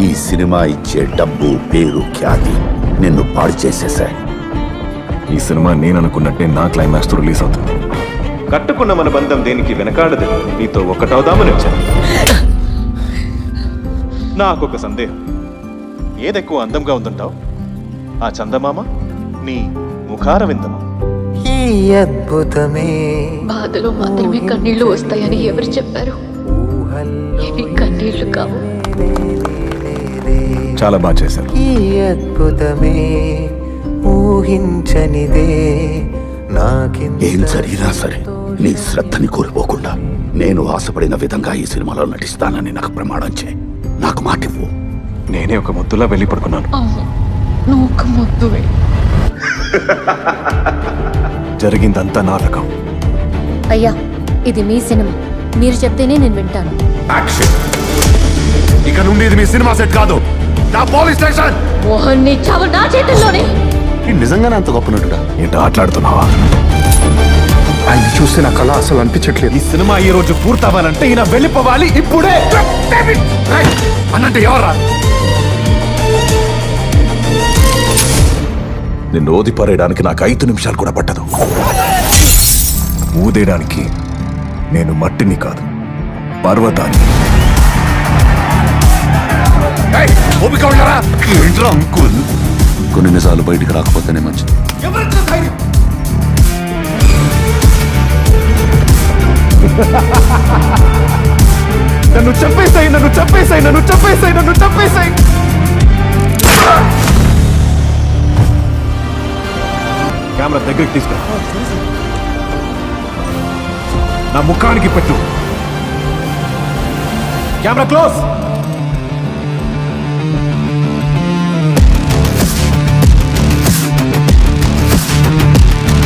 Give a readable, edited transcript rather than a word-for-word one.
ఈ సినిమా ఇచ్చే డబ్బు, పేరు, ఖ్యాతి నిన్ను పాడు చేసేశాయి. ఈ సినిమా నేను అనుకున్నట్టే నా క్లైమాక్స్ తో రిలీజ్ అవుతుంది. కట్టుకున్న మన బంధం దేనికి వెనకాడదు. నీతో ఒకటవుదామని వచ్చాను. నాకొక సందేహం. ఏదెక్కువ అందంగా ఉందంటావు? ఆ చందమామ, నీ ముఖార విందమా? ఈ అద్భుతమే బాధలో మాత్రమే కన్నీళ్లు వస్తాయని ఎవరు చెప్పారు? ఇవి కన్నీళ్లు కావు. చాలా బాగా చేశారు. ఈ అద్భుతమే ఊహించనిదే ఏం జరిగినా సరే నీ శ్రద్ధని కోల్పోకుండా నేను ఆశపడిన విధంగా ఈ సినిమాలో నటిస్తానని నాకు ప్రమాణం చేయి. నాకు మాట ఇవ్వు. నేనే ఒక ముద్దులా వెళ్ళి పడుకున్నాను. నువ్వు ఒక ముద్దువే. జరిగిందంతా నాటకం. అయ్యా, ఇది మీ సినిమా, మీరు చెప్తేనే నేను వింటాను. ఇక నుండి ఇది మీ సినిమా సెట్ కాదు, నా పోలీస్ స్టేషన్. మోహన్ నీ చావు నా చేతుల్లోనే. నిజంగానే అంత గొప్ప నటుడా? ఏంటో ఆటలాడుతున్నావా? ఆయన చూస్తే నా కళ అసలు అనిపించట్లేదు. ఈ సినిమా ఈ రోజు పూర్తవ్వాలంటే ఈయన వెళ్ళిపోవాలి ఇప్పుడే. అన్నంటే ఎవరా? నిన్ను ఓది పరేయడానికి నాకు 5 నిమిషాలు కూడా పట్టదు. ఊదేయడానికి నేను మట్టిని కాదు, పర్వతాన్ని. అంకుల్, కొన్ని నిజాలు బయటికి రాకపోతేనే మంచిది. నన్ను చంపేసాయి, నన్ను చంపేసాయి, నన్ను చంపేసాయి, నన్ను చంపేసాయి. కెమెరా దగ్గరికి తీసుకురా. నా ముఖానికి పెట్టు. Camera close.